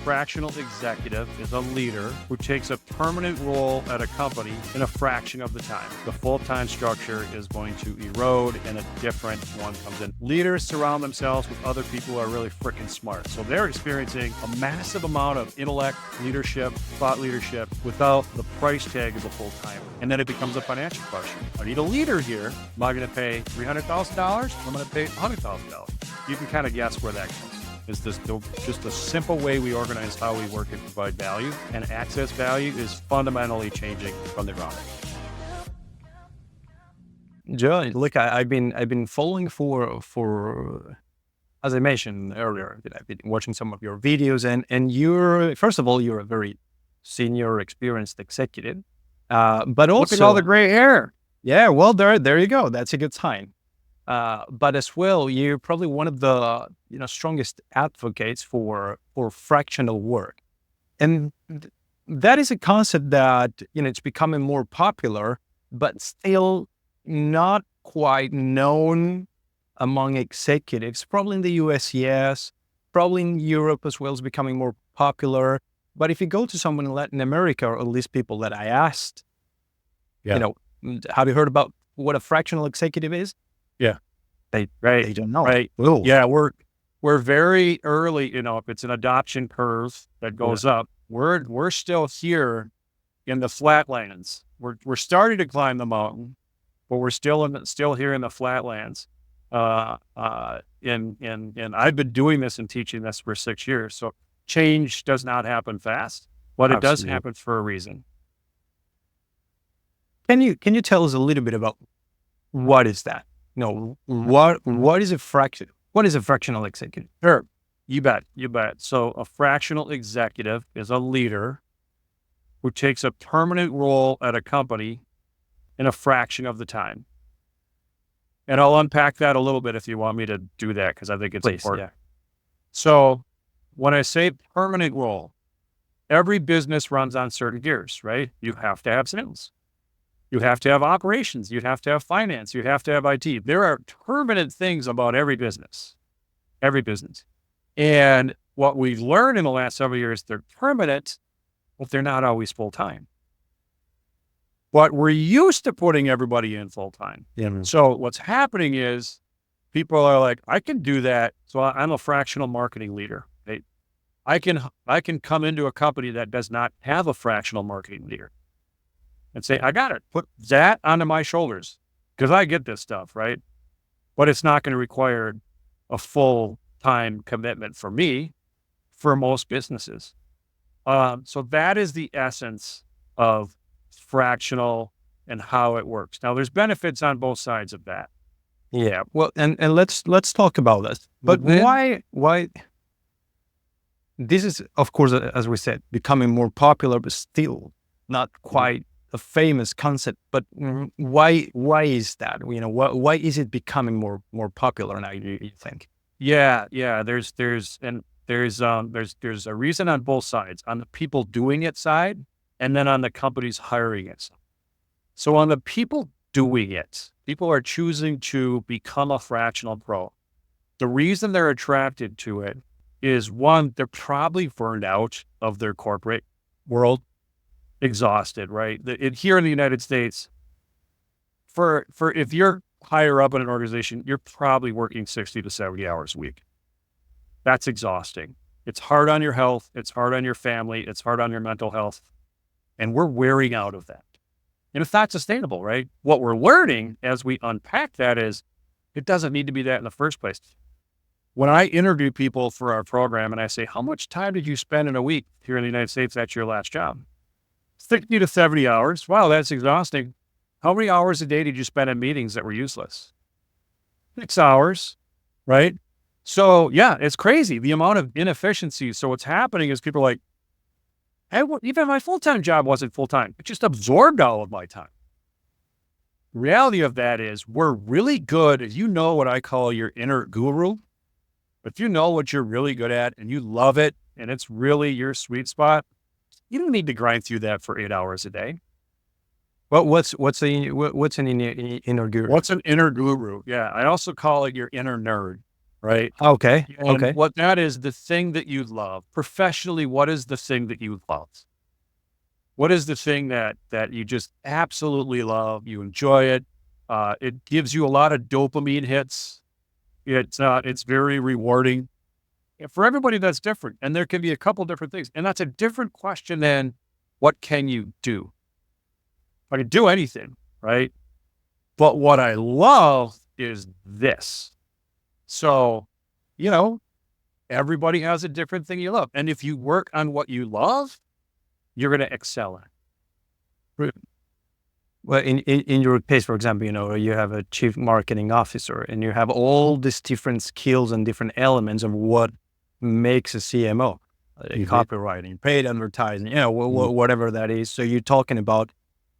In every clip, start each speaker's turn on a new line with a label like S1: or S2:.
S1: fractional executive is a leader who takes a permanent role at a company in a fraction of the time. The full-time structure is going to erode and a different one comes in. Leaders surround themselves with other people who are really freaking smart. So they're experiencing a massive amount of intellect, leadership, thought leadership without the price tag of a full-time. And then it becomes a financial question. I need a leader here. Am I going to pay $300,000? I'm going to pay $100,000. You can kind of guess where that goes. Is this just a simple way we organize how we work and provide value, and access value is fundamentally changing from the ground up.
S2: Joe, look, I've been following for as I mentioned earlier, I've been watching some of your videos, and you're, first of all, you're a very senior, experienced executive, but also
S1: look at all the gray hair.
S2: Yeah, well, there you go. That's a good sign. But as well, you're probably one of the strongest advocates for fractional work, and that is a concept that it's becoming more popular, but still not quite known among executives. Probably in the US, yes. Probably in Europe as well, is becoming more popular. But if you go to someone in Latin America, or at least people that I asked, have you heard about what a fractional executive is?
S1: Yeah.
S2: They don't know.
S1: Right.
S2: Ooh.
S1: Yeah, we're very early, if it's an adoption curve that goes up, we're still here in the flatlands. We're starting to climb the mountain, but we're still here in the flatlands. And I've been doing this and teaching this for 6 years. So change does not happen fast, but it does happen for a reason.
S2: Can you tell us a little bit about what is that? What is a fractional executive?
S1: Sure. You bet. So a fractional executive is a leader who takes a permanent role at a company in a fraction of the time. And I'll unpack that a little bit if you want me to do that, because I think it's important. Yeah. So when I say permanent role, every business runs on certain gears, right? You have to have sales. You have to have operations. You have to have finance. You have to have IT. There are permanent things about every business. And what we've learned in the last several years, they're permanent, but they're not always full-time. But we're used to putting everybody in full-time.
S2: Yeah.
S1: So what's happening is people are like, I can do that. So I'm a fractional marketing leader. Right? I can come into a company that does not have a fractional marketing leader and say, I got to put that onto my shoulders because I get this stuff, right? But it's not going to require a full-time commitment for me, for most businesses. So that is the essence of fractional and how it works. Now, there's benefits on both sides of that.
S2: Yeah. Well, and let's talk about this. But why this is, of course, as we said, becoming more popular, but still not quite a famous concept. But why is that? Why is it becoming more popular now, you think?
S1: Yeah. There's a reason on both sides, on the people doing it side, and then on the companies hiring it. So on the people doing it, people are choosing to become a fractional pro. The reason they're attracted to it is, one, they're probably burned out of their corporate world, exhausted, right? Here in the United States, for if you're higher up in an organization, you're probably working 60 to 70 hours a week. That's exhausting. It's hard on your health. It's hard on your family. It's hard on your mental health. And we're wearing out of that. And it's not sustainable, right? What we're learning as we unpack that is it doesn't need to be that in the first place. When I interview people for our program and I say, how much time did you spend in a week here in the United States at your last job? 60 to 70 hours. Wow, that's exhausting. How many hours a day did you spend in meetings that were useless? 6 hours, right? So yeah, it's crazy, the amount of inefficiency. So what's happening is people are like, hey, even my full-time job wasn't full-time. It just absorbed all of my time. The reality of that is we're really good, if you know what I call your inner guru, if you know what you're really good at and you love it and it's really your sweet spot, you don't need to grind through that for 8 hours a day.
S2: Well, what's an inner guru?
S1: What's an inner guru? Yeah, I also call it your inner nerd, right?
S2: Okay.
S1: And
S2: Okay.
S1: what that is, the thing that you love. Professionally, what is the thing that you love? What is the thing that you just absolutely love? You enjoy it. It gives you a lot of dopamine hits. It's very rewarding. And for everybody, that's different, and there can be a couple different things, and that's a different question than what can you do? I can do anything, right? But what I love is this. So, you know, everybody has a different thing you love, and if you work on what you love, you're going to excel at it.
S2: Well, in your case, for example, you have a chief marketing officer and you have all these different skills and different elements of what makes a CMO, copywriting, paid advertising, whatever that is. So you're talking about,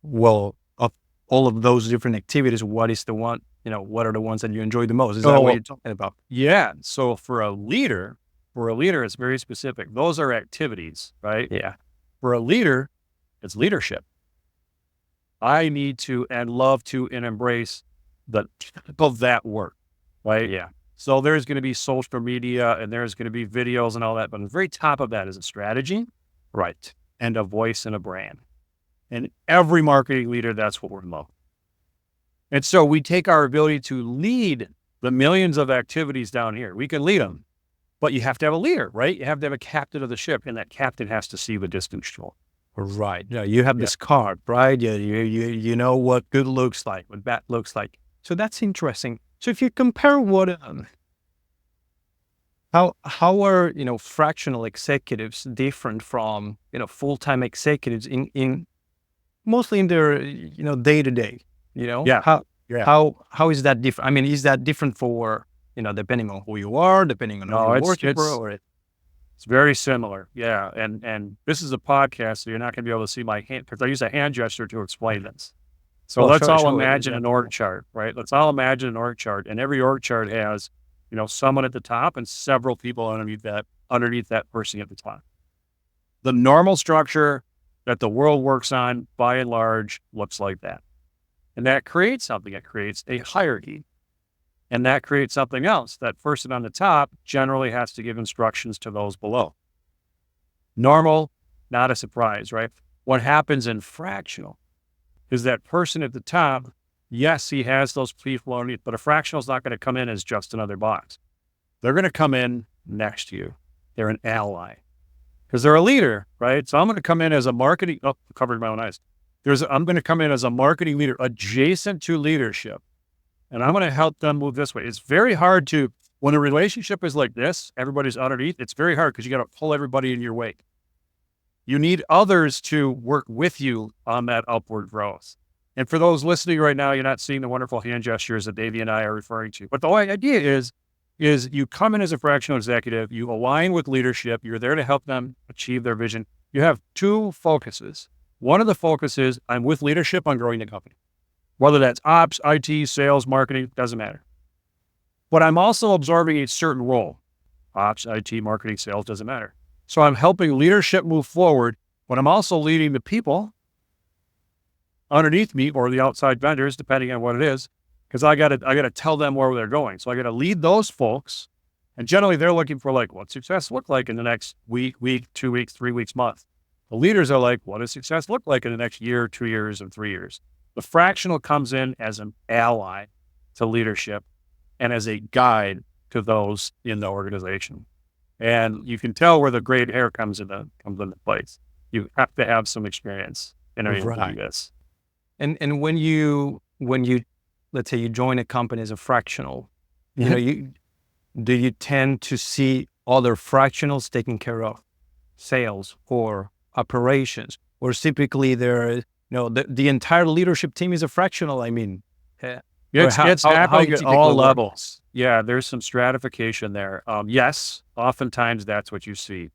S2: well, of all of those different activities, what is the one, what are the ones that you enjoy the most? Is that what you're talking about?
S1: Yeah. So for a leader, it's very specific. Those are activities, right?
S2: Yeah.
S1: For a leader, it's leadership. I need to and love to and embrace the of that work, right?
S2: Yeah.
S1: So there's going to be social media and there's going to be videos and all that, but on the very top of that is a strategy,
S2: Right.
S1: and a voice and a brand. And every marketing leader, that's what we're in love. And so we take our ability to lead the millions of activities down here. We can lead them, but you have to have a leader, right? You have to have a captain of the ship, and that captain has to see the distance shore.
S2: Right. Yeah, you have this card, right? You know what good looks like, what bad looks like. So that's interesting. So if you compare how are fractional executives different from full-time executives in mostly in their day to day?
S1: Yeah.
S2: How is that different? I mean, is that different for depending on who you are, depending on who you're working for, or
S1: it's very similar. Yeah. And this is a podcast, so you're not going to be able to see my hand because I use a hand gesture to explain this. So let's all imagine an org chart, right? Let's all imagine an org chart, and every org chart has, someone at the top and several people underneath that person at the top. The normal structure that the world works on, by and large, looks like that. And that creates something. It creates a hierarchy. And that creates something else. That person on the top generally has to give instructions to those below. Normal, not a surprise, right? What happens in fractional is that person at the top, yes, he has those people underneath, but a fractional is not going to come in as just another box. They're going to come in next to you. They're an ally because they're a leader, right? So I'm going to come in as a marketing, covered my own eyes. I'm going to come in as a marketing leader adjacent to leadership. And I'm going to help them move this way. It's very hard when a relationship is like this, everybody's underneath, it's very hard because you got to pull everybody in your wake. You need others to work with you on that upward growth. And for those listening right now, you're not seeing the wonderful hand gestures that Davey and I are referring to. But the whole idea is you come in as a fractional executive, you align with leadership, you're there to help them achieve their vision. You have two focuses. One of the focuses, I'm with leadership on growing the company. Whether that's ops, IT, sales, marketing, doesn't matter. But I'm also absorbing a certain role. Ops, IT, marketing, sales, doesn't matter. So I'm helping leadership move forward, but I'm also leading the people underneath me or the outside vendors, depending on what it is, because I got to tell them where they're going. So I got to lead those folks. And generally they're looking for what success look like in the next week, 2 weeks, 3 weeks, month. The leaders are like, what does success look like in the next year, 2 years, and 3 years? The fractional comes in as an ally to leadership and as a guide to those in the organization. And you can tell where the gray hair comes into place. You have to have some experience in order to do this.
S2: And when you let's say you join a company as a fractional, do you tend to see other fractionals taking care of sales or operations, or typically the entire leadership team is a fractional? I mean,
S1: it's happening at all levels. Yeah, there's some stratification there. Yes, oftentimes that's what you see.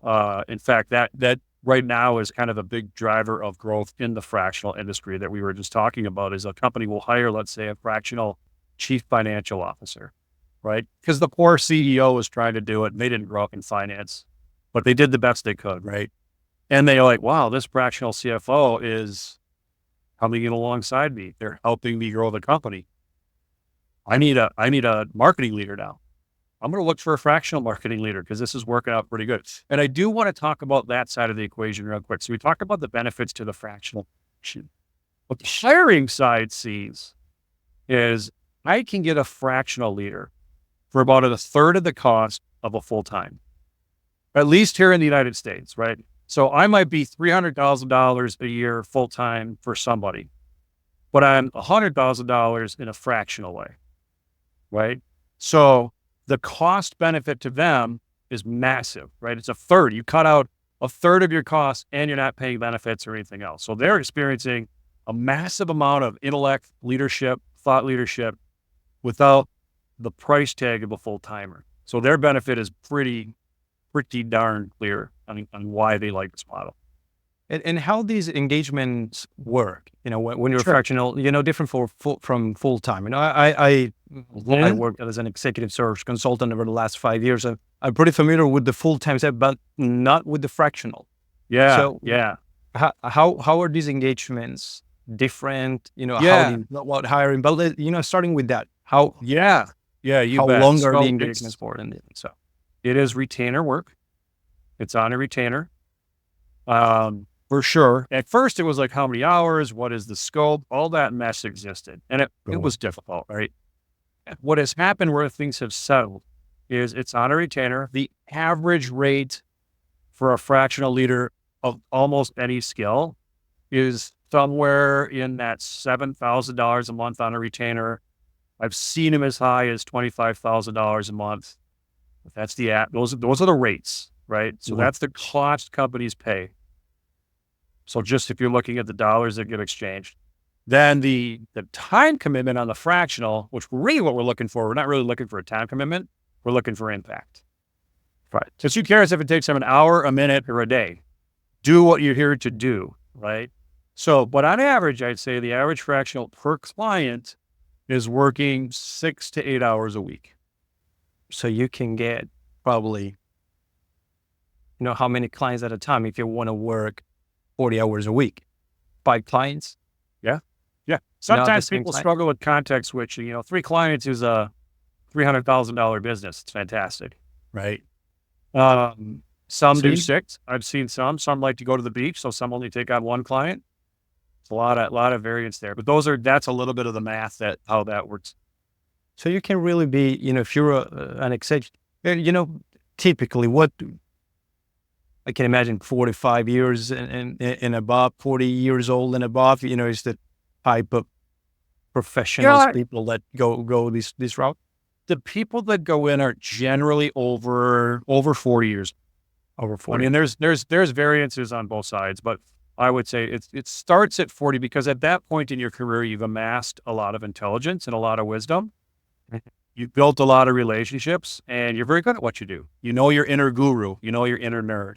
S1: In fact, that right now is kind of a big driver of growth in the fractional industry that we were just talking about. Is a company will hire, let's say, a fractional chief financial officer, right? Because the poor CEO was trying to do it and they didn't grow up in finance, but they did the best they could, right? And they're like, wow, this fractional CFO is coming in alongside me. They're helping me grow the company. I need a marketing leader now. I'm going to look for a fractional marketing leader because this is working out pretty good. And I do want to talk about that side of the equation real quick. So we talk about the benefits to the fractional. What the hiring side sees is I can get a fractional leader for about a third of the cost of a full-time, at least here in the United States, right? So I might be $300,000 a year full-time for somebody, but I'm $100,000 in a fractional way, right? So the cost benefit to them is massive, right? It's a third. You cut out a third of your costs and you're not paying benefits or anything else. So they're experiencing a massive amount of intellect, leadership, thought leadership without the price tag of a full-timer. So their benefit is pretty darn clear on why they like this model.
S2: And how these engagements work, when you're
S1: Sure.
S2: fractional, different from full time. I worked as an executive search consultant over the last 5 years. I'm pretty familiar with the full time side, but not with the fractional.
S1: Yeah.
S2: So
S1: yeah.
S2: How are these engagements different? How
S1: Yeah.
S2: do you know about hiring? But starting with that, how
S1: Yeah. You
S2: how
S1: bet.
S2: long are
S1: So
S2: the engagements for? And so
S1: it is retainer work. It's on a retainer. For sure. At first, it was like, how many hours? What is the scope? All that mess existed. And it was difficult, right? What has happened where things have settled is it's on a retainer. The average rate for a fractional leader of almost any skill is somewhere in that $7,000 a month on a retainer. I've seen them as high as $25,000 a month. That's those are the rates, right? So that's the cost companies pay. So just if you're looking at the dollars that get exchanged, then the time commitment on the fractional, which really what we're looking for, we're not really looking for a time commitment. We're looking for impact.
S2: Right.
S1: Because who cares if it takes them an hour, a minute, or a day? Do what you're here to do, right? So, but on average, I'd say the average fractional per client is working 6 to 8 hours a week.
S2: So you can get probably, how many clients at a time if you want to work 40 hours a week, 5 clients.
S1: Yeah. Sometimes people struggle with context switching. 3 clients is a $300,000 business. It's fantastic. Right. Some do 6. I've seen some like to go to the beach. So some only take on 1 client. It's a lot of variance there, but that's a little bit of the math how that works.
S2: So you can really be, if you're an executive, typically I can imagine 45 years and above, 40 years old and above, is the type of professionals, people that go this route.
S1: The people that go in are generally over 40 years.
S2: Over 40.
S1: I mean, there's variances on both sides, but I would say it starts at 40 because at that point in your career, you've amassed a lot of intelligence and a lot of wisdom. You've built a lot of relationships and you're very good at what you do. You know your inner guru, your inner nerd,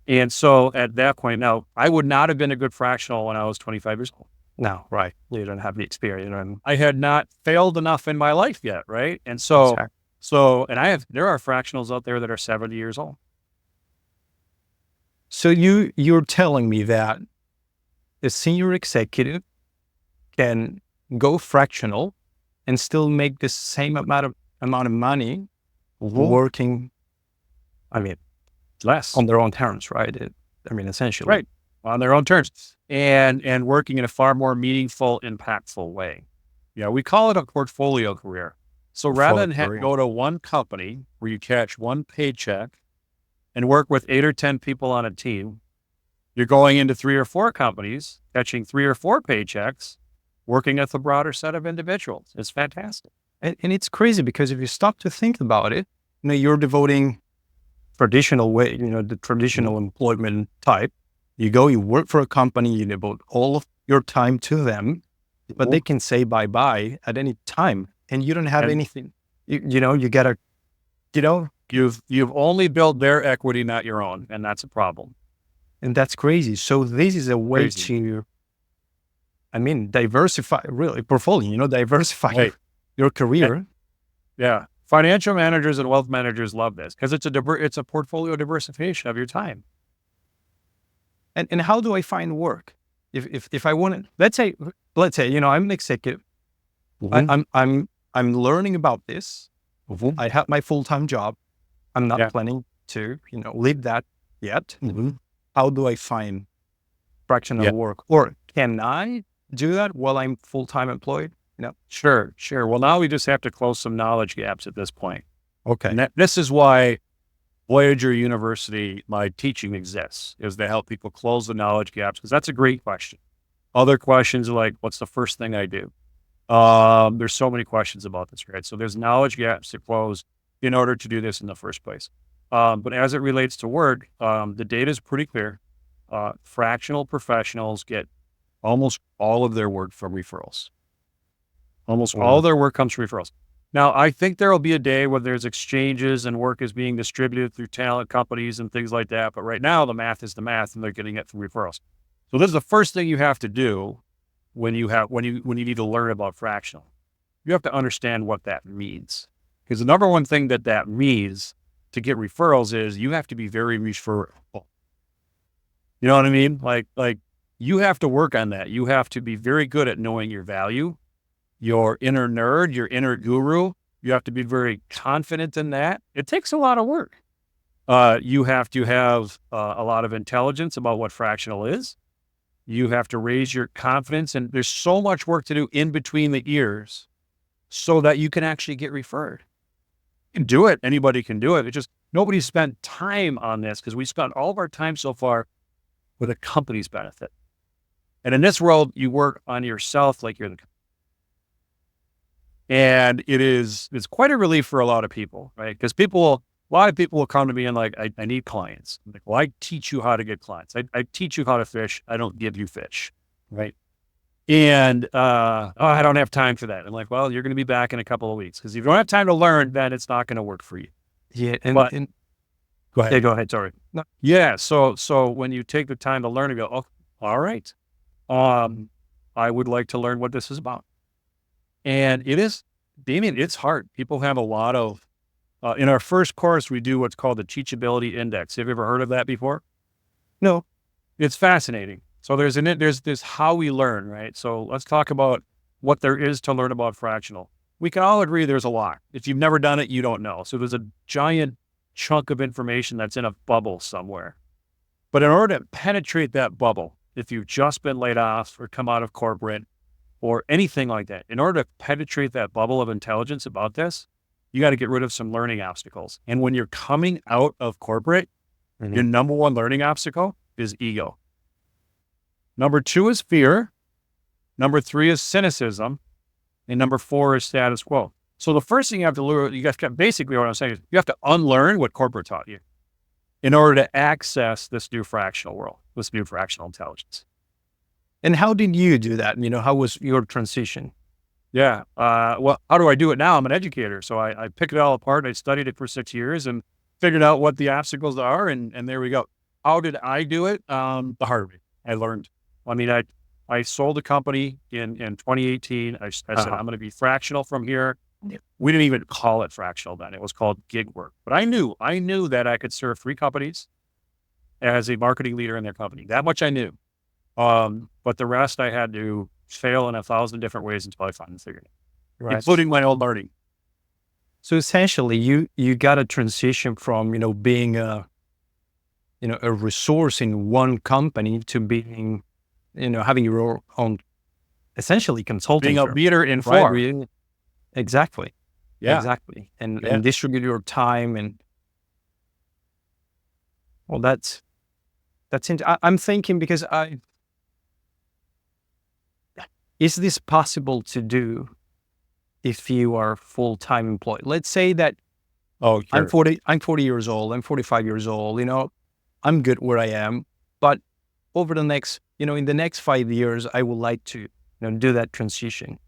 S1: And so at that point, now I would not have been a good fractional when I was 25 years old.
S2: No, right. You don't have the experience.
S1: I had not failed enough in my life yet, right? And so, there are fractionals out there that are 70 years old.
S2: So you're telling me that a senior executive can go fractional and still make the same amount of money working,
S1: less
S2: on their own terms, right? Essentially.
S1: Right. On their own terms and working in a far more meaningful, impactful way. Yeah. We call it a portfolio career. So rather than go to one company where you catch one paycheck and work with 8 or 10 people on a team, you're going into 3 or 4 companies, catching 3 or 4 paychecks, working with a broader set of individuals. It's fantastic.
S2: And it's crazy because if you stop to think about it, you're devoting traditional way, the traditional employment type. You work for a company, you devote all of your time to them, but they can say bye-bye at any time and you don't have anything. You gotta,
S1: You've only built their equity, not your own, and that's a problem.
S2: And that's crazy. So this is a way to, diversify, really, portfolio, diversify your career.
S1: Yeah. Financial managers and wealth managers love this because it's a portfolio diversification of your time.
S2: And how do I find work? If I want to, let's say, I'm an executive. I'm learning about this.
S1: Mhm.
S2: I have my full-time job. I'm not
S1: Yeah.
S2: planning to, leave that yet.
S1: Mhm.
S2: How do I find fractional
S1: Yeah.
S2: work? Or can I do that while I'm full-time employed?
S1: Sure. Sure. Well, now we just have to close some knowledge gaps at this point.
S2: Okay.
S1: And this is why Voyager University, my teaching exists, is to help people close the knowledge gaps, because that's a great question. Other questions are like, what's the first thing I do? There's so many questions about this, right? So there's knowledge gaps to close in order to do this in the first place. But as it relates to work, the data is pretty clear. Fractional professionals get almost all of their work from referrals. Almost all
S2: Or
S1: their work comes from referrals. Now, I think there will be a day where there's exchanges and work is being distributed through talent companies and things like that. But right now, the math is the math, and they're getting it from referrals. So this is the first thing you have to do when you need to learn about fractional. You have to understand what that means, because the number one thing that means to get referrals is you have to be very referable. You know what I mean? Like you have to work on that. You have to be very good at knowing your value, your inner nerd, your inner guru. You have to be very confident in that. It takes a lot of work. You have to have a lot of intelligence about what fractional is. You have to raise your confidence, and there's so much work to do in between the ears so that you can actually get referred. You can do it. Anybody can do it. It's just nobody spent time on this, because we spent all of our time so far with a company's benefit. And in this world, you work on yourself like you're the company. And it's quite a relief for a lot of people, right? Because a lot of people will come to me and like, I need clients. I'm like, well, I teach you how to get clients. I teach you how to fish. I don't give you fish, right? And oh, I don't have time for that. I'm like, well, you're going to be back in a couple of weeks, because if you don't have time to learn, then it's not going to work for you.
S2: yeah,
S1: But
S2: and
S1: go ahead.
S2: yeah, go ahead. Sorry. No.
S1: Yeah. So when you take the time to learn and go, oh, all right, I would like to learn what this is about. And it is, Damien, it's hard. People have a lot of, in our first course, we do what's called the Teachability Index. Have you ever heard of that before?
S2: No.
S1: It's fascinating. So there's this how we learn, right? So let's talk about what there is to learn about fractional. We can all agree there's a lot. If you've never done it, you don't know. So there's a giant chunk of information that's in a bubble somewhere. But in order to penetrate that bubble, if you've just been laid off or come out of corporate or anything like that, in order to penetrate that bubble of intelligence about this, you got to get rid of some learning obstacles. And when you're coming out of corporate, your number one learning obstacle is ego. Number two is fear. Number three is cynicism. And number four is status quo. So the first thing you have to learn, basically what I'm saying is you have to unlearn what corporate taught you in order to access this new fractional world, this new fractional intelligence.
S2: And how did you do that? How was your transition?
S1: Yeah. Well, how do I do it now? I'm an educator. So I pick it all apart. I studied it for 6 years and figured out what the obstacles are. And there we go. How did I do it? The hard way. I learned. I mean, I sold a company in 2018. I said, I'm going to be fractional from here. We didn't even call it fractional then. It was called gig work. But I knew that I could serve 3 companies as a marketing leader in their company. That much I knew. But the rest I had to fail in 1,000 different ways until I finally figured it,
S2: Right.
S1: including my own learning.
S2: So essentially, you got a transition from being a resource in one company to being having your own essentially consulting
S1: Being a
S2: firm,
S1: leader in
S2: right?
S1: 4.
S2: Exactly.
S1: Yeah.
S2: Exactly. And
S1: Yeah.
S2: distribute your time and well, that's I'm thinking because is this possible to do if you are full-time employed? Let's say that
S1: Oh,
S2: I'm
S1: sure.
S2: 40 years old, I'm 45 years old, I'm good where I am, but over the next, in the next 5 years, I would like to, do that transition.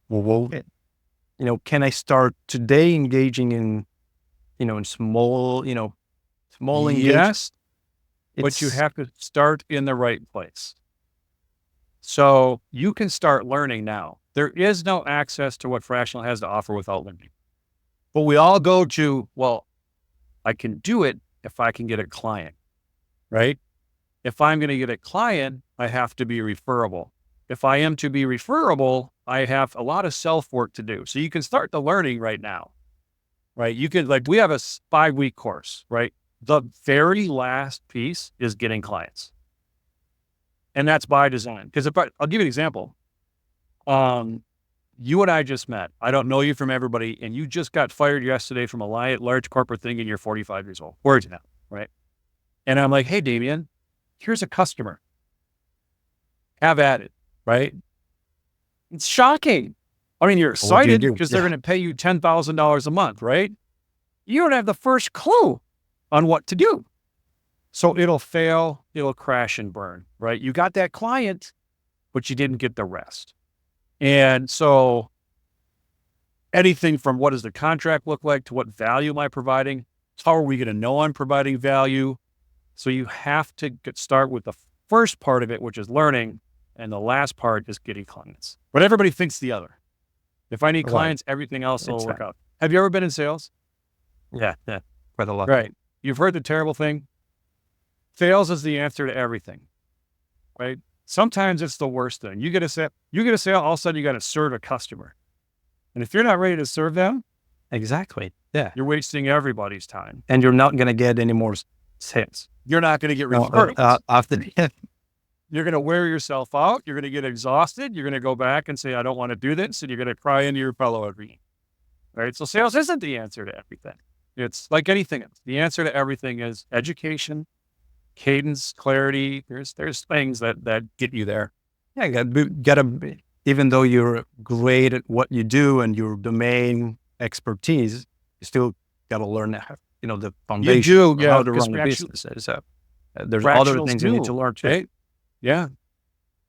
S1: Well,
S2: Can I start today engaging in, in small engagement?
S1: yes, but you
S2: It's
S1: have to start in the right place. So you can start learning now. There is no access to what Fractional has to offer without learning. But we all go to, well, I can do it if I can get a client, right? If I'm going to get a client, I have to be referable. If I am to be referable, I have a lot of self-work to do. So you can start the learning right now. right? You could, like, we have a 5-week course, right? The very last piece is getting clients. And that's by design. Because I'll give you an example. You and I just met. I don't know you from everybody, and you just got fired yesterday from a large corporate thing, and you're 45 years old. Where's now, right? And I'm like, hey, Damien, here's a customer. Have at it, right? It's shocking. I mean, you're excited because they're going to pay you $10,000 a month, right? You don't have the first clue on what to do. So it'll fail, it'll crash and burn, right? You got that client, but you didn't get the rest. And so anything from what does the contract look like to what value am I providing? How are we going to know I'm providing value? So you have to start with the first part of it, which is learning, and the last part is getting clients. But everybody thinks the other. If I need clients, everything else will work out. Have you ever been in sales?
S2: Yeah, quite a lot.
S1: Right. You've heard the terrible thing. Sales is the answer to everything, right? Sometimes it's the worst thing. You get a sale, all of a sudden you got to serve a customer. And if you're not ready to serve them,
S2: exactly. Yeah.
S1: You're wasting everybody's time.
S2: And you're not going to get any more sales.
S1: You're not going to get referrals.
S2: After
S1: You're going to wear yourself out. You're going to get exhausted. You're going to go back and say, I don't want to do this. And you're going to cry into your pillow every day. Right? So sales isn't the answer to everything. It's like anything else. The answer to everything is education, cadence, clarity. There's things that get you there.
S2: Yeah, gotta even though you're great at what you do and your domain expertise, you still got to learn, the foundation.
S1: You do, yeah,
S2: how to run the business. So, there's other things you need to learn too.
S1: Right? Yeah.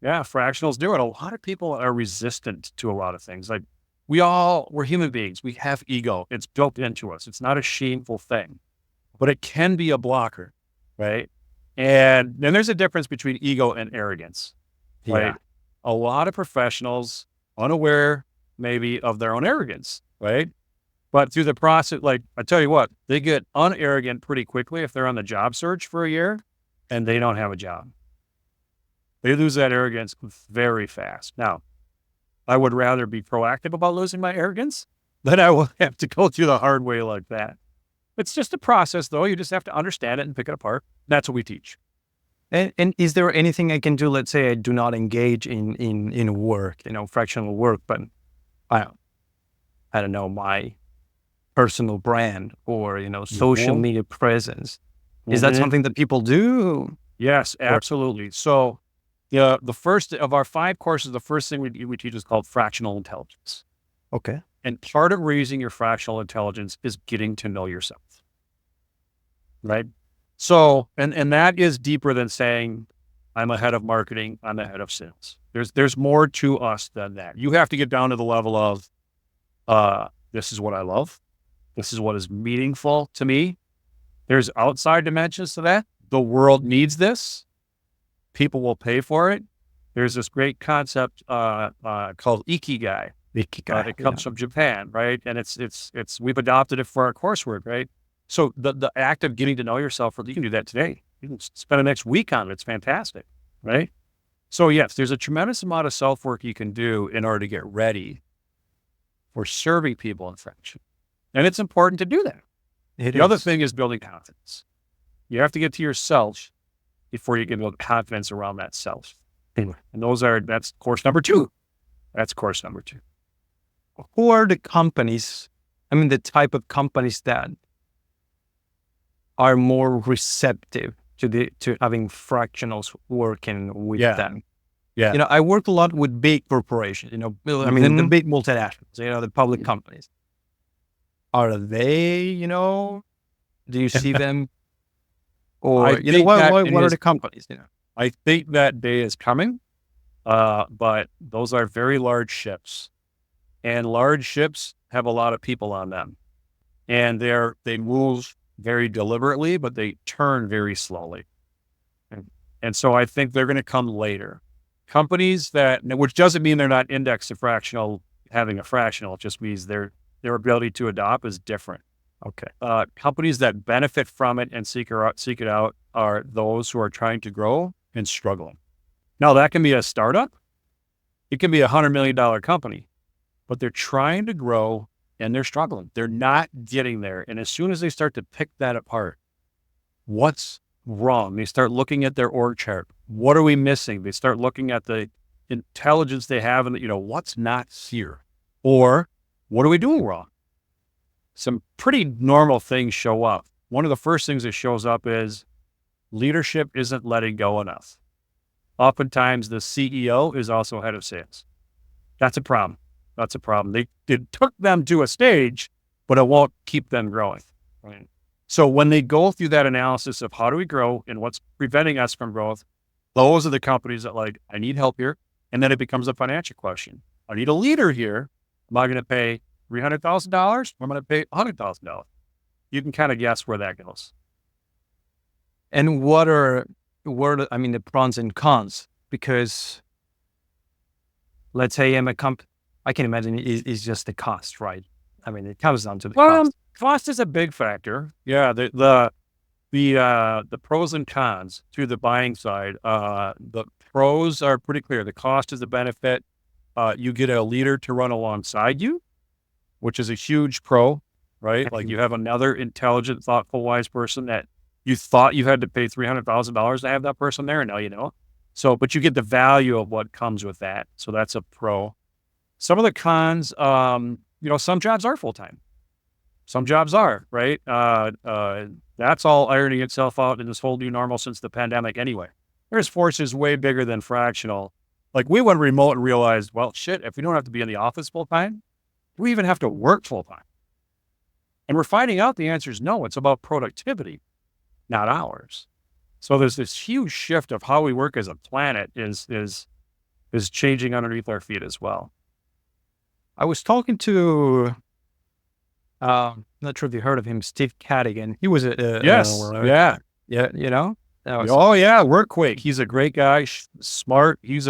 S1: Yeah. Fractionals do it. A lot of people are resistant to a lot of things. Like we're human beings. We have ego. It's built into us. It's not a shameful thing, but it can be a blocker. Right. And then there's a difference between ego and arrogance. Right.
S2: Yeah.
S1: A lot of professionals unaware maybe of their own arrogance. Right. But through the process, like I tell you what, they get unarrogant pretty quickly if they're on the job search for a year and they don't have a job. They lose that arrogance very fast. Now, I would rather be proactive about losing my arrogance than I will have to go through the hard way like that. It's just a process, though. You just have to understand it and pick it apart. That's what we teach.
S2: And is there anything I can do? Let's say I do not engage in work, fractional work, but I don't know, my personal brand or, social media presence. Is that something that people do?
S1: Yes, absolutely. So the first of our 5 courses, the first thing we teach is called fractional intelligence.
S2: Okay.
S1: And part of raising your fractional intelligence is getting to know yourself. Right? So, and that is deeper than saying, I'm a head of marketing, I'm a head of sales. There's more to us than that. You have to get down to the level of, this is what I love. This is what is meaningful to me. There's outside dimensions to that. The world needs this. People will pay for it. There's this great concept called Ikigai. It comes from Japan, right? And it's we've adopted it for our coursework, right? So the act of getting to know yourself, you can do that today. You can spend the next week on it. It's fantastic, right? So yes, there's a tremendous amount of self-work you can do in order to get ready for serving people in fraction. And it's important to do that. The other thing is building confidence. You have to get to yourself before you can build confidence around that self. And that's course number 2. That's course number 2.
S2: Who are the companies, the type of companies that are more receptive to having fractionals working with them? Yeah. I work a lot with big corporations, the big multinationals, the public companies. Are they, do you see them? Or, what are the companies?
S1: I think that day is coming, but those are very large ships. And large ships have a lot of people on them. And they move very deliberately, but they turn very slowly. And so I think they're going to come later. Companies which doesn't mean they're not indexed to fractional, having a fractional, it just means their ability to adopt is different.
S2: Okay.
S1: Companies that benefit from it and seek it out are those who are trying to grow and struggling. Now that can be a startup. It can be $100 million company, but they're trying to grow and they're struggling. They're not getting there. And as soon as they start to pick that apart, what's wrong? They start looking at their org chart. What are we missing? They start looking at the intelligence they have and, what's not here? Or what are we doing wrong? Some pretty normal things show up. One of the first things that shows up is leadership isn't letting go enough. Oftentimes the CEO is also head of sales. That's a problem. That's a problem. It took them to a stage, but it won't keep them growing. Right? So when they go through that analysis of how do we grow and what's preventing us from growth, those are the companies that I need help here. And then it becomes a financial question. I need a leader here. Am I going to pay $300,000 or am I going to pay $100,000? You can kind of guess where that goes.
S2: And what are the pros and cons? Because let's say I can imagine it's just the cost, right? I mean, it comes down to the cost.
S1: Cost is a big factor. Yeah, the pros and cons to the buying side. The pros are pretty clear. The cost is the benefit. You get a leader to run alongside you, which is a huge pro, right? Like you have another intelligent, thoughtful, wise person that you thought you had to pay $300,000 to have that person there, and now you know. So, but you get the value of what comes with that. So that's a pro. Some of the cons, some jobs are full-time. Some jobs are, right? That's all ironing itself out in this whole new normal since the pandemic anyway. There's forces way bigger than fractional. Like we went remote and realized, well, shit, if we don't have to be in the office full-time, do we even have to work full-time? And we're finding out the answer is no. It's about productivity, not hours. So there's this huge shift of how we work as a planet is changing underneath our feet as well.
S2: I was talking to, not sure if you heard of him, Steve Cadigan. He was
S1: yeah. Workquake. He's a great guy, smart. He's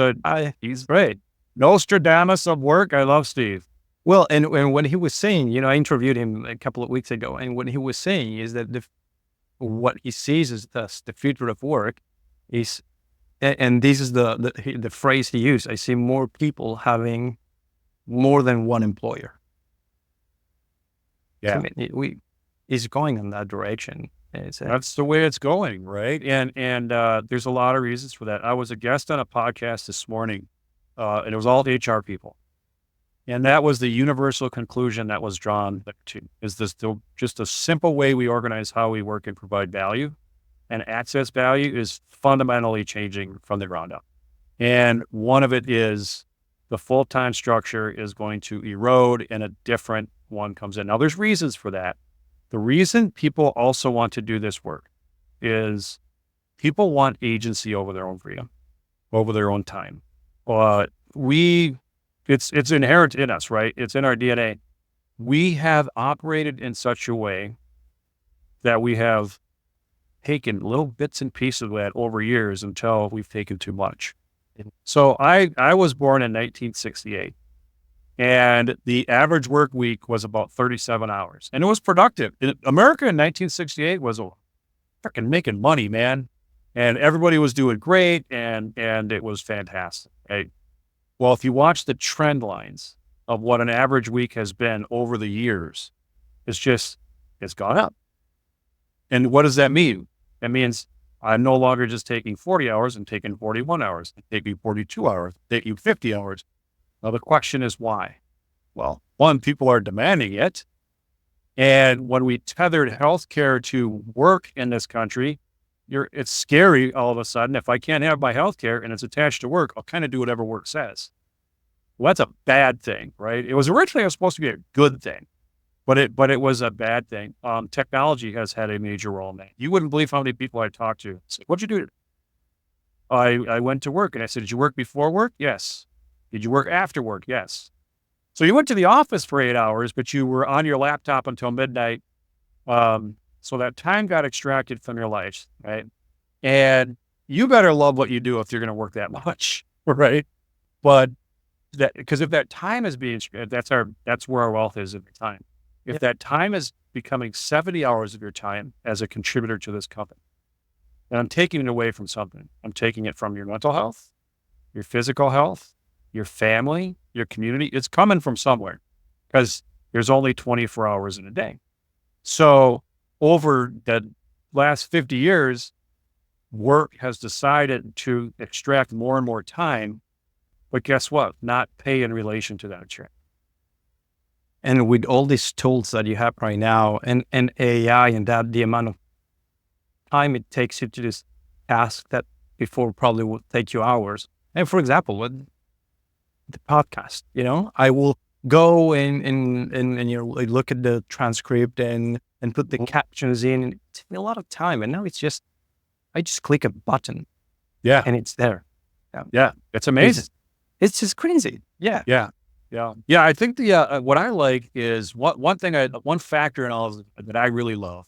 S1: great. Nostradamus of work. I love Steve.
S2: Well, and when he was saying, I interviewed him a couple of weeks ago, and what he was saying is that what he sees as the future of work is, and this is the phrase he used, I see more people having more than one employer.
S1: Yeah.
S2: So, I mean, it's going in that direction.
S1: That's the way it's going, right? And there's a lot of reasons for that. I was a guest on a podcast this morning, and it was all HR people. And that was the universal conclusion that was drawn to, is this just a simple way we organize how we work and provide value, and access value is fundamentally changing from the ground up. And one of it is the full-time structure is going to erode and a different one comes in. Now there's reasons for that. The reason people also want to do this work is people want agency over their own freedom, over their own time. It's inherent in us, right? It's in our DNA. We have operated in such a way that we have taken little bits and pieces of that over years until we've taken too much. So I was born in 1968, and the average work week was about 37 hours, and it was productive. America in 1968 was freaking making money, man, and everybody was doing great, and it was fantastic. Right? Well, if you watch the trend lines of what an average week has been over the years, it's gone up. And what does that mean? It means I'm no longer just taking 40 hours, I'm taking 41 hours, I'm taking 42 hours, I'm taking 50 hours. Now the question is why? Well, one, people are demanding it. And when we tethered healthcare to work in this country, it's scary all of a sudden. If I can't have my healthcare and it's attached to work, I'll kind of do whatever work says. Well, that's a bad thing, right? It was originally supposed to be a good thing, but it was a bad thing. Technology has had a major role in that. You wouldn't believe how many people I talked to say, "What'd you do?" I went to work, and I said, "Did you work before work?" "Yes." "Did you work after work?" "Yes." So you went to the office for 8 hours, but you were on your laptop until midnight. So that time got extracted from your life, right? And you better love what you do if you're going to work that much, right? But because if that time is being, that's where our wealth is every time. If that time is becoming 70 hours of your time as a contributor to this company, and I'm taking it away from something. I'm taking it from your mental health, your physical health, your family, your community. It's coming from somewhere, because There's only 24 hours in a day. So over the last 50 years, work has decided to extract more and more time, but guess what? Not pay in relation to that extract.
S2: And with all these tools that you have right now and AI and that the amount of time it takes you to this task that before probably would take you hours. And for example, with the podcast, I will go and look at the transcript and put the captions in. And it takes me a lot of time. And now I just click a button.
S1: Yeah.
S2: And it's there.
S1: Yeah. It's amazing.
S2: It's just crazy. Yeah.
S1: Yeah. Yeah. Yeah. I think what I like is one factor in all of it that I really love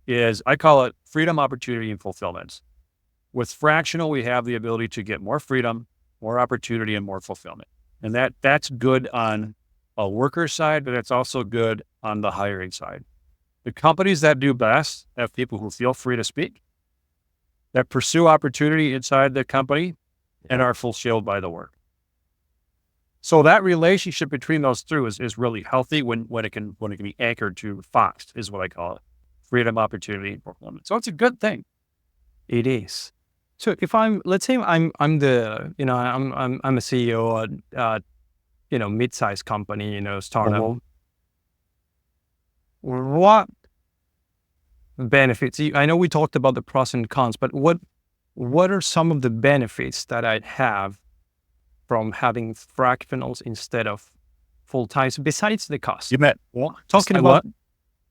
S1: is I call it freedom, opportunity, and fulfillment. With Fractional, we have the ability to get more freedom, more opportunity, and more fulfillment. And that's good on a worker side, but it's also good on the hiring side. The companies that do best have people who feel free to speak, that pursue opportunity inside the company, and are fulfilled by the work. So that relationship between those two is really healthy when it can be anchored to FOX, is what I call it. Freedom, opportunity, and fulfillment. So it's a good thing.
S2: It is. So if let's say I'm the, I'm a CEO at, mid-sized company, startup. What benefits? I know we talked about the pros and cons, but what are some of the benefits that I'd have from having fractionals instead of full time besides the cost?
S1: You met
S2: talking about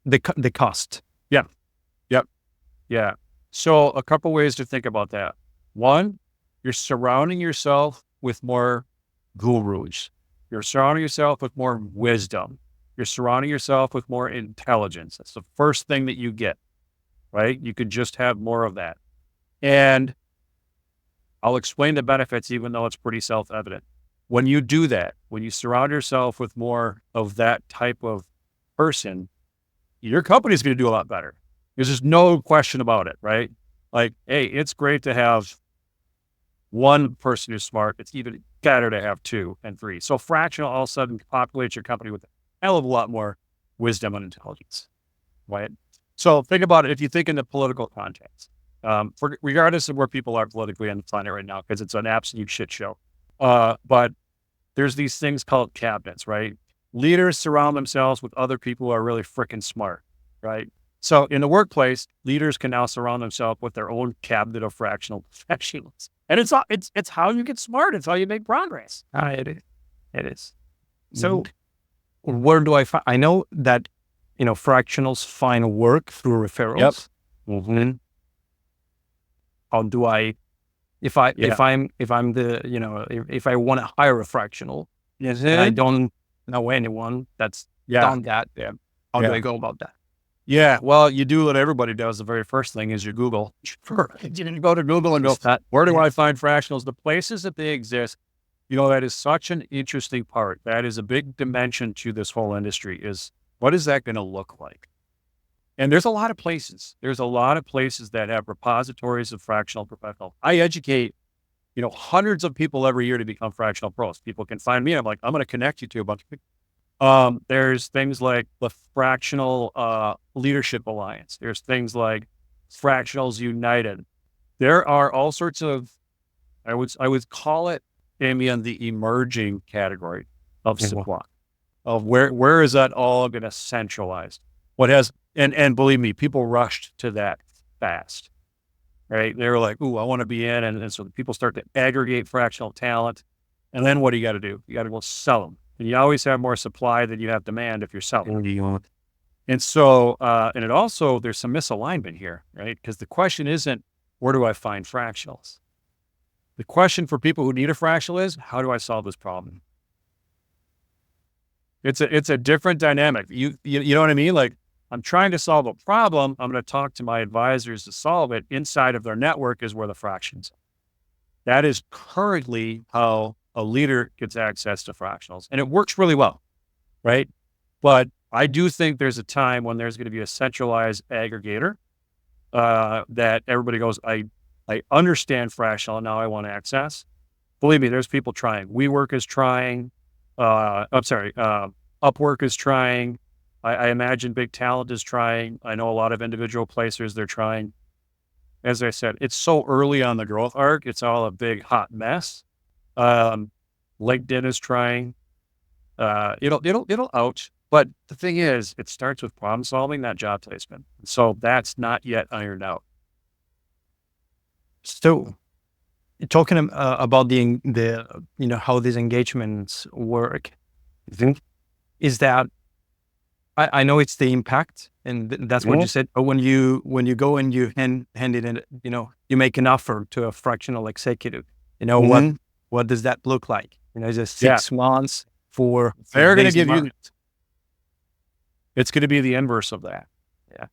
S2: the cost.
S1: Yeah. Yep. Yeah. So a couple ways to think about that. One, you're surrounding yourself with more gurus. You're surrounding yourself with more wisdom. You're surrounding yourself with more intelligence. That's the first thing that you get, right? You could just have more of that. And I'll explain the benefits, even though it's pretty self-evident. When you do that, when you surround yourself with more of that type of person, your company's going to do a lot better. There's just no question about it, right? Like, hey, it's great to have one person who's smart. It's even better to have 2 and 3. So Fractional all of a sudden populates your company with a hell of a lot more wisdom and intelligence, right? So think about it. If you think in the political context, regardless of where people are politically on the planet right now, because it's an absolute shit show. But there's these things called cabinets, right? Leaders surround themselves with other people who are really freaking smart, right? So in the workplace, leaders can now surround themselves with their own cabinet of fractional professionals. And it's how you get smart. It's how you make progress.
S2: It is. So where do I find? I know that, fractionals find work through referrals.
S1: Yep. Mm-hmm.
S2: How do I, if I'm the, if I want to hire a fractional, and I don't know anyone that's done that, how do I go about that?
S1: Yeah, well, you do what everybody does. The very first thing is you Google. You go to Google and go, where do I find fractionals? The places that they exist, that is such an interesting part. That is a big dimension to this whole industry is what is that going to look like? And there's a lot of places. There's a lot of places that have repositories of fractional professionals. I educate, hundreds of people every year to become fractional pros. People can find me. I'm like, I'm going to connect you to a bunch of people. There's things like the Fractional Leadership Alliance. There's things like Fractionals United. There are all sorts of, I would call it, Damian, the emerging category of supply, of where is that all going to centralize? And believe me, people rushed to that fast, right? They were like, ooh, I want to be in. And so people start to aggregate fractional talent. And then what do? You got to go sell them. And you always have more supply than you have demand if you're selling. And so, and it also, there's some misalignment here, right? Because the question isn't, where do I find fractionals? The question for people who need a fractional is, how do I solve this problem? It's a different dynamic. You know what I mean? Like, I'm trying to solve a problem. I'm going to talk to my advisors to solve it. Inside of their network is where the fractions are. That is currently how a leader gets access to fractionals. And it works really well, right? But I do think there's a time when there's going to be a centralized aggregator that everybody goes, I understand fractional, now I want access. Believe me, there's people trying. WeWork is trying. Upwork is trying. I imagine Big Talent is trying. I know a lot of individual placers, they're trying. As I said, it's so early on the growth arc. It's all a big hot mess. Um, LinkedIn is trying. It'll ouch. But the thing is, it starts with problem solving, not job placement. So that's not yet ironed out.
S2: So talking about the how these engagements work, is that I know it's the impact, and that's what you said. But when you go and you hand it in, you make an offer to a fractional executive. What does that look like? Is it 6 months for?
S1: They're going to give you. It's going to be the inverse of that.
S2: Yeah,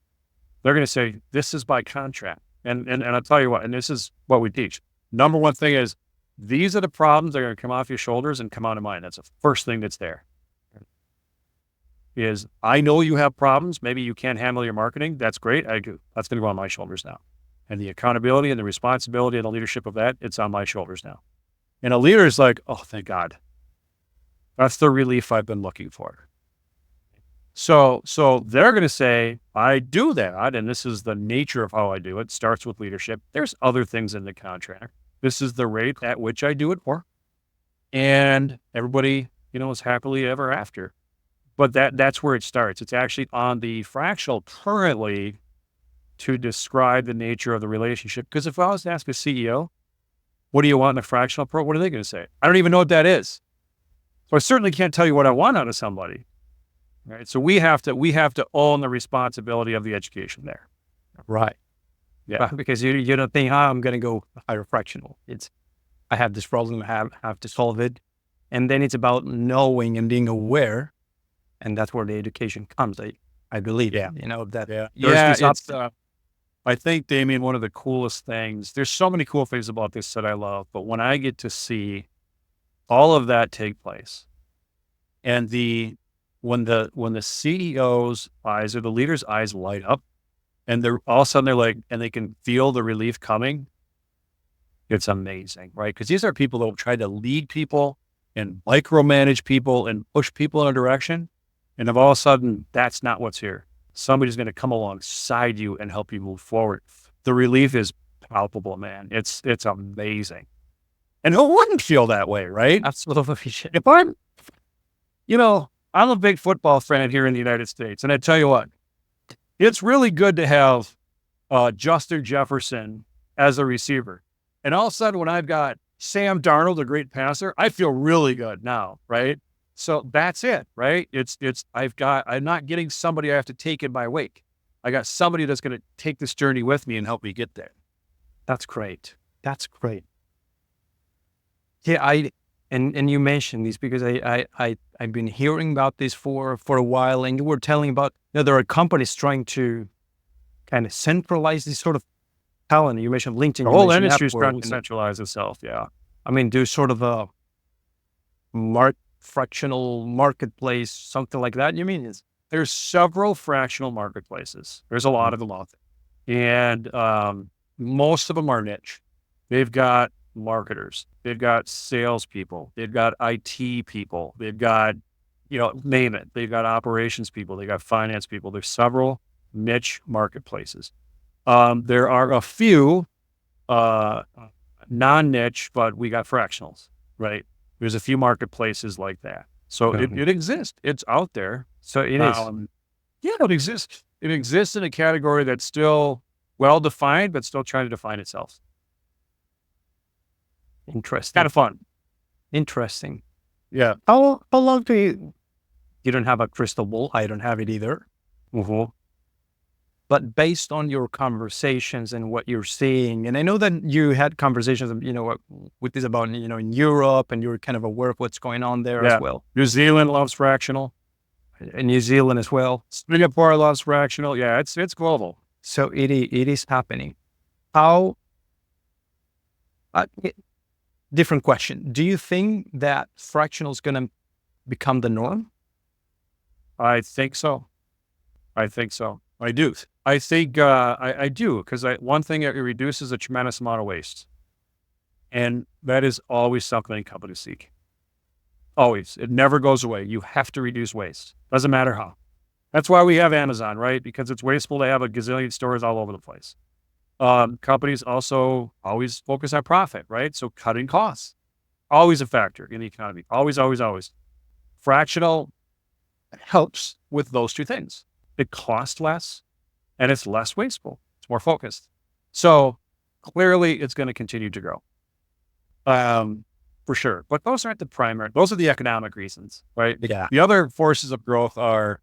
S1: they're going to say this is by contract, and I'll tell you what. And this is what we teach. Number one thing is these are the problems that are going to come off your shoulders and come out of mine. That's the first thing that's there. Is I know you have problems. Maybe you can't handle your marketing. That's great. I do. That's going to go on my shoulders now. And the accountability and the responsibility and the leadership of that, it's on my shoulders now. And a leader is like, oh, thank God. That's the relief I've been looking for. So they're going to say, I do that. And this is the nature of how I do it. Starts with leadership. There's other things in the contract. This is the rate at which I do it for. And everybody, is happily ever after. But that's where it starts. It's actually on the fractional currently to describe the nature of the relationship. Because if I was to ask a CEO, what do you want in a fractional pro? What are they going to say? I don't even know what that is. So I certainly can't tell you what I want out of somebody. Right. So we have to own the responsibility of the education there.
S2: Right.
S1: Yeah.
S2: Because you don't think, I'm going to go hire fractional. It's, I have this problem, I have to solve it. And then it's about knowing and being aware. And that's where the education comes, I believe.
S1: Yeah. I think, Damien, one of the coolest things, there's so many cool things about this that I love, but when I get to see all of that take place and when the CEO's eyes or the leader's eyes light up and they're all of a sudden they're like, and they can feel the relief coming, it's amazing, right? Because these are people that will try to lead people and micromanage people and push people in a direction. And if all of a sudden that's not what's here, somebody's going to come alongside you and help you move forward. The relief is palpable, man. It's amazing. And who wouldn't feel that way, right?
S2: Absolutely.
S1: If I'm a big football fan here in the United States, and I tell you what, it's really good to have Justin Jefferson as a receiver. And all of a sudden, when I've got Sam Darnold, a great passer, I feel really good now, right? So that's it, right? I'm not getting somebody I have to take in my wake. I got somebody that's going to take this journey with me and help me get there.
S2: That's great. That's great. Yeah, and you mentioned this because I've been hearing about this for a while, and you were telling about there are companies trying to kind of centralize this sort of talent. You mentioned LinkedIn.
S1: The whole industry is trying to centralize itself. Yeah,
S2: I mean, do sort of a fractional marketplace, something like that. You mean
S1: there's several fractional marketplaces. There's a lot of them out there, and most of them are niche. They've got marketers, they've got salespeople, they've got IT people, they've got, name it. They've got operations people, they got finance people. There's several niche marketplaces. There are a few non-niche, but we got fractionals, right? There's a few marketplaces like that. So it exists. It's out there.
S2: So it is.
S1: Yeah, it exists. It exists in a category that's still well-defined, but still trying to define itself.
S2: Interesting.
S1: Kind of fun.
S2: Interesting.
S1: Yeah.
S2: How long do you don't have a crystal ball? I don't have it either.
S1: Mm-hmm.
S2: But based on your conversations and what you're seeing, and I know that you had conversations, with this about, in Europe, and you're kind of aware of what's going on there as well.
S1: New Zealand loves fractional.
S2: In New Zealand as well.
S1: Singapore loves fractional. Yeah, it's global.
S2: So it is happening. How? Different question. Do you think that fractional is going to become the norm?
S1: I think so. I do. I think I do, because one thing, it reduces a tremendous amount of waste. And that is always something companies seek. Always. It never goes away. You have to reduce waste. Doesn't matter how. That's why we have Amazon, right? Because it's wasteful to have a gazillion stores all over the place. Companies also always focus on profit, right? So cutting costs, always a factor in the economy. Always, always, always. Fractional helps with those two things. It costs less and it's less wasteful. It's more focused. So clearly it's going to continue to grow. For sure. But those aren't the primary, those are the economic reasons, right?
S2: Yeah.
S1: The other forces of growth are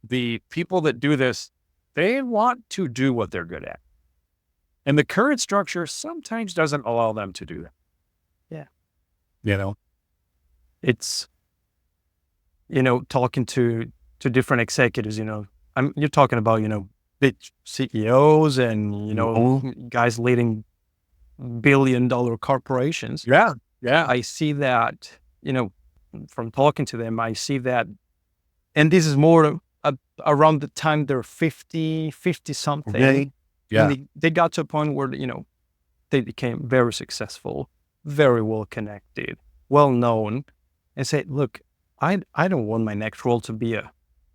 S1: the people that do this, they want to do what they're good at. And the current structure sometimes doesn't allow them to do that.
S2: Yeah.
S1: You know,
S2: It's, talking to different executives, you're talking about, big CEOs and, guys leading billion-dollar corporations.
S1: yeah. Yeah.
S2: I see that, from talking to them, I see that, and this is more around the time they're 50 something.
S1: Okay. Yeah.
S2: And they got to a point where, they became very successful, very well connected, well known, and say, look, I don't want my next role to be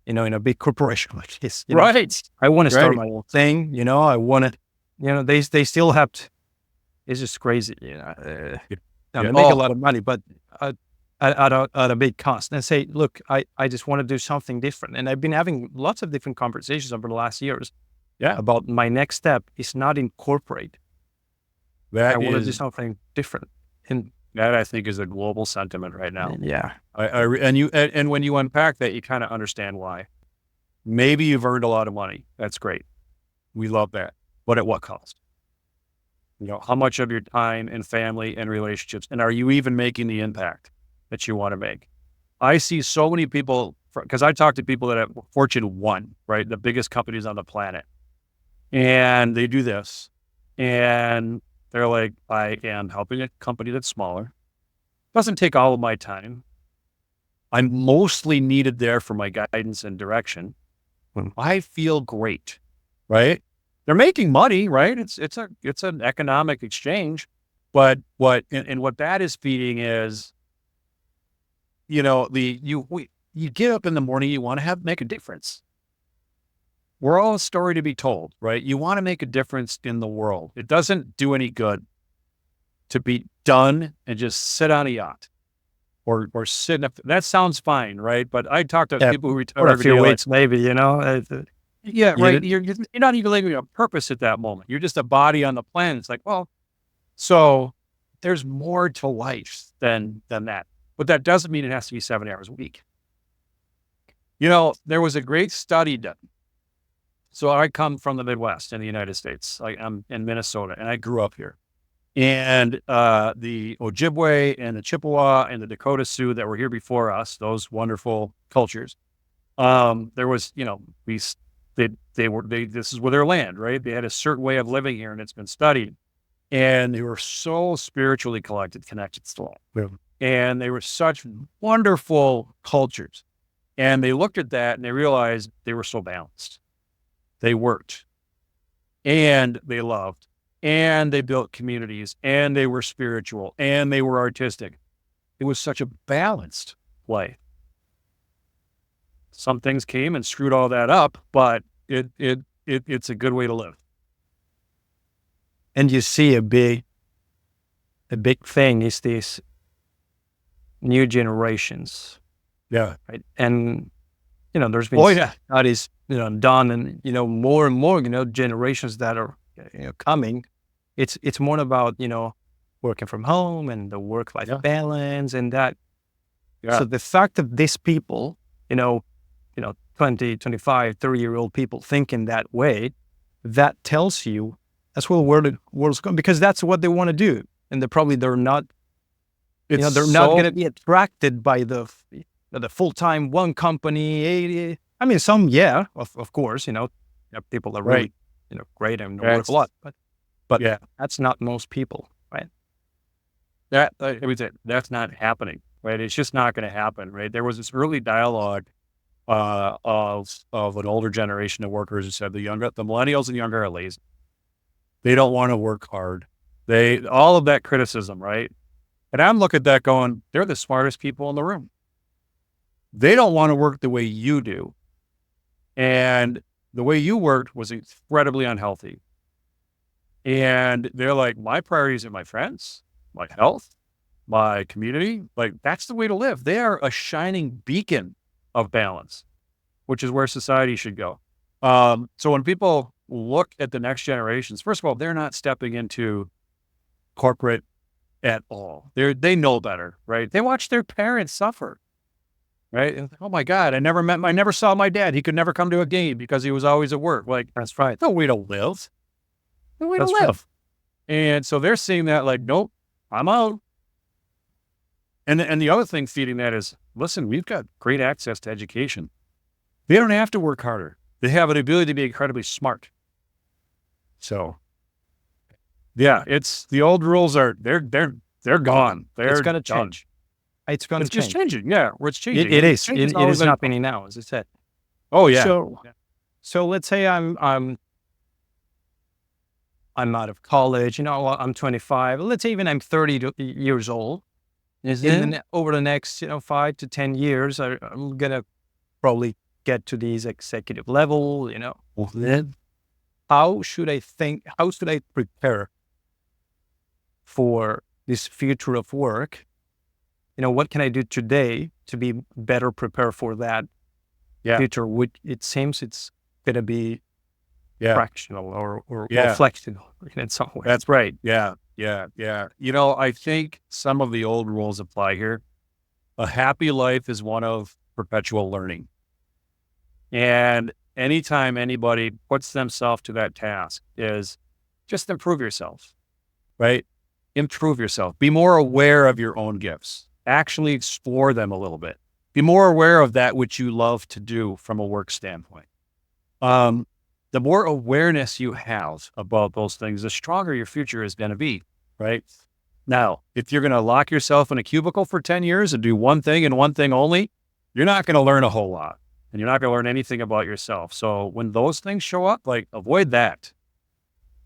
S2: in a big corporation like this.
S1: Right.
S2: I want to start
S1: Right.
S2: my own thing. I want to, they still have to, it's just crazy. They make a lot of money, but at a big cost. And say, look, I just want to do something different. And I've been having lots of different conversations over the last years.
S1: Yeah.
S2: About my next step is not incorporate. I want to do something different. And
S1: that I think is a global sentiment right now.
S2: yeah,
S1: And when you unpack that, you kind of understand why. Maybe you've earned a lot of money. That's great. We love that. But at what cost? How much of your time and family and relationships, and are you even making the impact that you want to make? I see so many people, because I talk to people that have Fortune 1, right? The biggest companies on the planet. And they do this. And they're like, I am helping a company that's smaller. Doesn't take all of my time. I'm mostly needed there for my guidance and direction. I feel great, right? They're making money, right? It's an economic exchange, but what that is feeding is, you get up in the morning, you want to make a difference. We're all a story to be told, right? You want to make a difference in the world. It doesn't do any good to be done and just sit on a yacht or sit in that sounds fine, right? But I talk to people who retire
S2: for a
S1: every
S2: few
S1: day,
S2: weeks, maybe,
S1: yeah, right. You're not even living a purpose at that moment. You're just a body on the planet. It's like, well, so there's more to life than that. But that doesn't mean it has to be 7 hours a week. There was a great study done. So I come from the Midwest in the United States. I'm in Minnesota, and I grew up here. And the Ojibwe and the Chippewa and the Dakota Sioux that were here before us, those wonderful cultures, there was, this is where their land, right? They had a certain way of living here, and it's been studied. And they were so spiritually connected still. Yeah. And they were such wonderful cultures. And they looked at that and they realized they were so balanced. They worked and they loved and they built communities and they were spiritual and they were artistic. It was such a balanced life. Some things came and screwed all that up, but it's a good way to live.
S2: And you see a big thing is these new generations.
S1: Yeah.
S2: Right. And, there's been studies, done and, more and more, generations that are, coming. It's more about, working from home and the work-life balance and that. Yeah. So the fact that these people, 20, 25, 30-year-old people thinking that way, that tells you that's where the world's going, because that's what they want to do. And they're not, they're not going to be attracted by the full-time one company. I mean, some, of course, people are really, great and work a lot, but yeah, that's not most people, right?
S1: That's not happening, right? It's just not going to happen, right? There was this early dialogue of an older generation of workers who said the millennials and younger are lazy. They don't want to work hard. All of that criticism, right? And I'm looking at that going, they're the smartest people in the room. They don't want to work the way you do. And the way you worked was incredibly unhealthy. And they're like, my priorities are my friends, my health, my community. Like, that's the way to live. They are a shining beacon of balance, which is where society should go. So when people look at the next generations, first of all, they're not stepping into corporate at all. They know better, right? They watch their parents suffer, right? And, oh my God, I never saw my dad. He could never come to a game because he was always at work. Like,
S2: That's right.
S1: no way to live. No way to
S2: That's right.
S1: live. And so they're seeing that like, nope, I'm out. And the other thing feeding that is, listen, we've got great access to education. They don't have to work harder. They have an ability to be incredibly smart. So, yeah, it's the old rules are they're gone.
S2: It's going to
S1: done.
S2: change. It's going to
S1: It's just
S2: change.
S1: changing. Yeah, where it's changing.
S2: It is.
S1: Change has
S2: It
S1: always
S2: is
S1: been-
S2: happening now, as I said.
S1: Oh yeah.
S2: So let's say I'm out of college. I'm 25. Let's say even I'm 30 years old. Over the next 5 to 10 years, I'm gonna probably get to these executive level. How should I think? How should I prepare for this future of work? What can I do today to be better prepared for that future? Which it seems it's gonna be fractional or flexible in some way.
S1: That's right. Yeah. I think some of the old rules apply here. A happy life is one of perpetual learning. And anytime anybody puts themselves to that task is just improve yourself, right? Improve yourself. Be more aware of your own gifts. Actually explore them a little bit. Be more aware of that which you love to do from a work standpoint. The more awareness you have about those things, the stronger your future is going to be, right? Now, if you're going to lock yourself in a cubicle for 10 years and do one thing and one thing only, you're not going to learn a whole lot and you're not going to learn anything about yourself. So when those things show up, like avoid that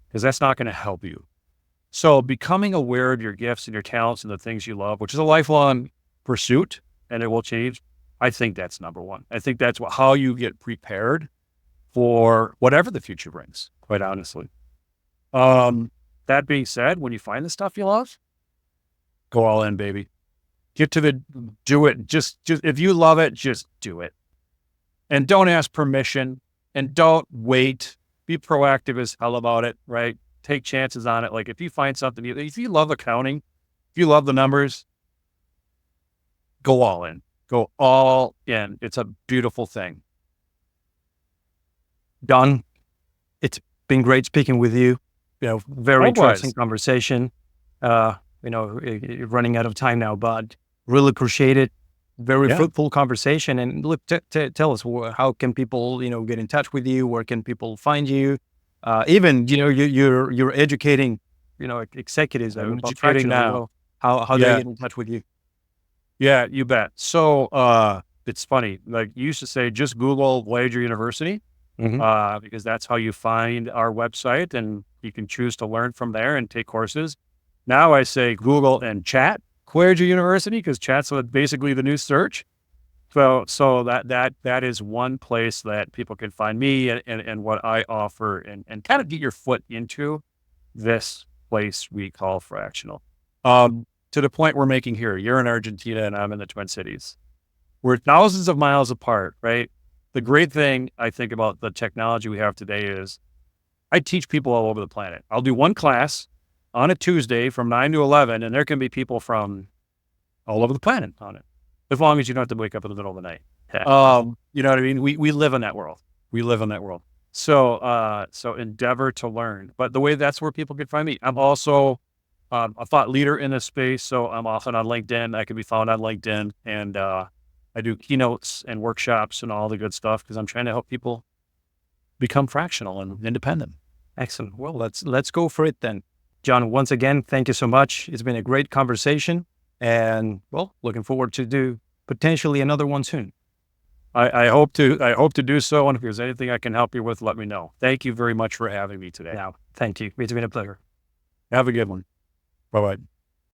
S1: because that's not going to help you. So becoming aware of your gifts and your talents and the things you love, which is a lifelong pursuit and it will change. I think that's number one. I think that's how you get prepared for whatever the future brings, quite honestly. That being said, when you find the stuff you love, go all in, baby. Do it. Just if you love it, just do it. And don't ask permission and don't wait. Be proactive as hell about it, right? Take chances on it. Like if you find something, if you love accounting, if you love the numbers, go all in. Go all in. It's a beautiful thing.
S2: Don, it's been great speaking with you. Very interesting conversation. You're running out of time now, but really appreciate it. Very fruitful conversation. And look, tell us how can people, get in touch with you? Where can people find you? Even, you're educating, executives.
S1: I'm educating now.
S2: How do they get in touch with you?
S1: Yeah, you bet. So it's funny. Like you used to say, just Google Voyager University. Because that's how you find our website and you can choose to learn from there and take courses. Now I say Google and chat Voyager University because chat's basically the new search. So that is one place that people can find me and what I offer and kind of get your foot into this place we call Fractional. To the point we're making here, you're in Argentina and I'm in the Twin Cities. We're thousands of miles apart, right? The great thing I think about the technology we have today is I teach people all over the planet. I'll do one class on a Tuesday from 9 to 11, and there can be people from all over the planet on it, as long as you don't have to wake up in the middle of the night. You know what I mean? We live in that world. So endeavor to learn. But that's where people can find me. I'm also a thought leader in this space, so I'm often on LinkedIn. I can be found on LinkedIn, and I do keynotes and workshops and all the good stuff because I'm trying to help people become fractional and independent.
S2: Excellent. Well, let's go for it then. John, once again, thank you so much. It's been a great conversation and looking forward to do potentially another one soon.
S1: I hope to do so. And if there's anything I can help you with, let me know. Thank you very much for having me today.
S2: Thank you. It's been a pleasure.
S1: Have a good one. Bye-bye.